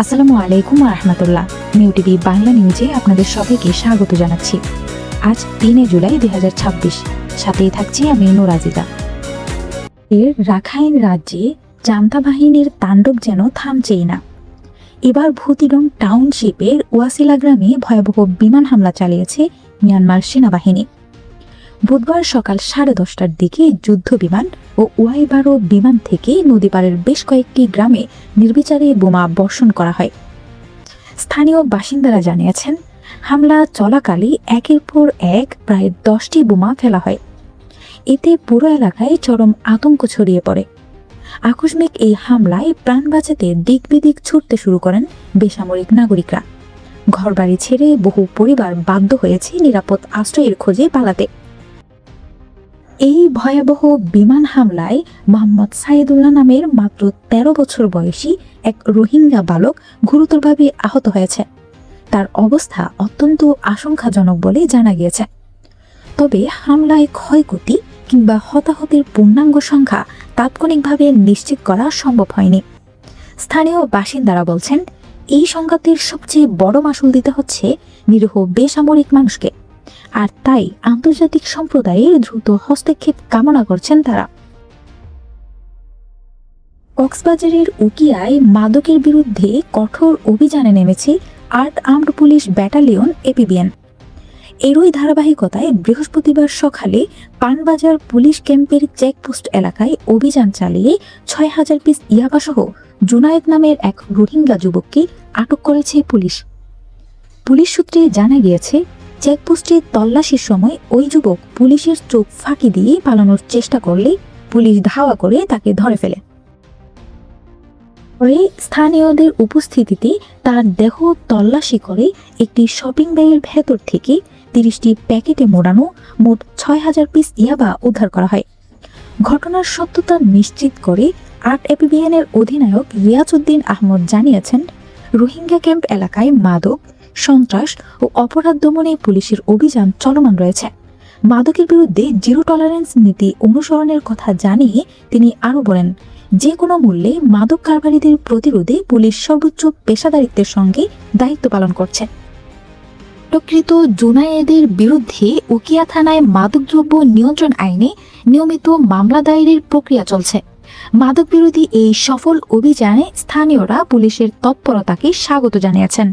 আসসালামু আলাইকুম রহমতুল্লাহ। New TV Bangla নিউজে আপনাদের সবাইকে স্বাগত জানাচ্ছি। আজ ৩ জুলাই ২০২৬, সাথেই থাকছি আমি নুরাজিদা। রাখাইন রাজ্যে জান্তা বাহিনীর তাণ্ডব যেন থামছেই না। এবার ভুতিডং টাউনশিপের ওয়াসিলা গ্রামে ভয়াবহ বিমান হামলা চালিয়েছে মিয়ানমার সেনাবাহিনী। বুধবার সকাল 10:30টার দিকে যুদ্ধ বিমান ও ওয়াই-12 বিমান থেকে নদী পাড়ের বেশ কয়েকটি গ্রামে নির্বিচারে বোমা বর্ষণ করা হয়। স্থানীয় বাসিন্দারা জানিয়েছেন, হামলা চলাকালে একের পর এক প্রায় 10টি বোমা ফেলা হয়। এতে পুরো এলাকায় চরম আতঙ্ক ছড়িয়ে পড়ে। আকস্মিক এই হামলায় প্রাণ বাঁচাতে দিক বিদিক ছুটতে শুরু করেন বেসামরিক নাগরিকরা। ঘরবাড়ি ছেড়ে বহু পরিবার বাধ্য হয়েছে নিরাপদ আশ্রয়ের খোঁজে পালাতে। এই ভয়াবহ বিমান হামলায় মোহাম্মদ সাইদুল্লাহ নামের মাত্র 13 বছর বয়সী এক রোহিঙ্গা বালক গুরুতরভাবে আহত হয়েছে। তার অবস্থা অত্যন্ত আশঙ্কাজনক বলে জানা গিয়েছে। তবে হামলায় ক্ষয়ক্ষতি কিংবা হতাহতের পূর্ণাঙ্গ সংখ্যা তাৎক্ষণিকভাবে নিশ্চিত করা সম্ভব হয়নি। স্থানীয় বাসিন্দারা বলছেন, এই সংঘাতের সবচেয়ে বড় মাসুল দিতে হচ্ছে নিরীহ বেসামরিক মানুষকে, আর তাই আন্তর্জাতিক সম্প্রদায়ের দ্রুত হস্তক্ষেপ কামনা করছেন তারা। কক্সবাজারের উকিয়ায় মাদকের বিরুদ্ধে কঠোর অভিযানে নেমেছে আর্মড পুলিশ ব্যাটালিয়ন এপিবিএন। এরই ধারাবাহিকতায় বৃহস্পতিবার সকালে পানবাজার পুলিশ ক্যাম্পের চেকপোস্ট এলাকায় অভিযান চালিয়ে ৬,০০০ পিস ইয়াবাসহ জুনায়েদ নামের এক রোহিঙ্গা যুবককে আটক করেছে পুলিশ। পুলিশ সূত্রে জানা গিয়েছে, চেকপোস্টে তল্লাশির সময় ওই যুবক পুলিশের চোখ ফাঁকি দিয়ে পালানোর চেষ্টা করলে পুলিশ ধাওয়া করে তাকে ধরে ফেলে। পরে স্থানীয়দের উপস্থিতিতে তার দেহ তল্লাশি করে একটি শপিং ব্যাগের ভেতর থেকে 30টি প্যাকেটে মোড়ানো মোট ৬,০০০ পিস ইয়াবা উদ্ধার করা হয়। ঘটনার সত্যতা নিশ্চিত করে এপিবিএনের অধিনায়ক রিয়াজউদ্দিন আহমদ জানিয়েছেন, রোহিঙ্গা ক্যাম্প এলাকায় মাদক, সন্ত্রাস ও অপরাধ দমনে পুলিশের অভিযান চলমান রয়েছে। মাদকের বিরুদ্ধে জিরো টলারেন্স নীতি অনুসরণের কথা জানিয়ে তিনি আরও বলেন, যে কোনো মূল্যে মাদক কারবারিদের প্রতিরোধে পুলিশ সর্বোচ্চ পেশাদারিত্বের সঙ্গে দায়িত্ব পালন করছে। আটককৃত জুনায়েদের বিরুদ্ধে উকিয়া থানায় মাদকদ্রব্য নিয়ন্ত্রণ আইনে নিয়মিত মামলা দায়েরের প্রক্রিয়া চলছে। মাদক বিরোধী এই সফল অভিযানে স্থানীয়রা পুলিশের তৎপরতাকে স্বাগত জানিয়েছেন।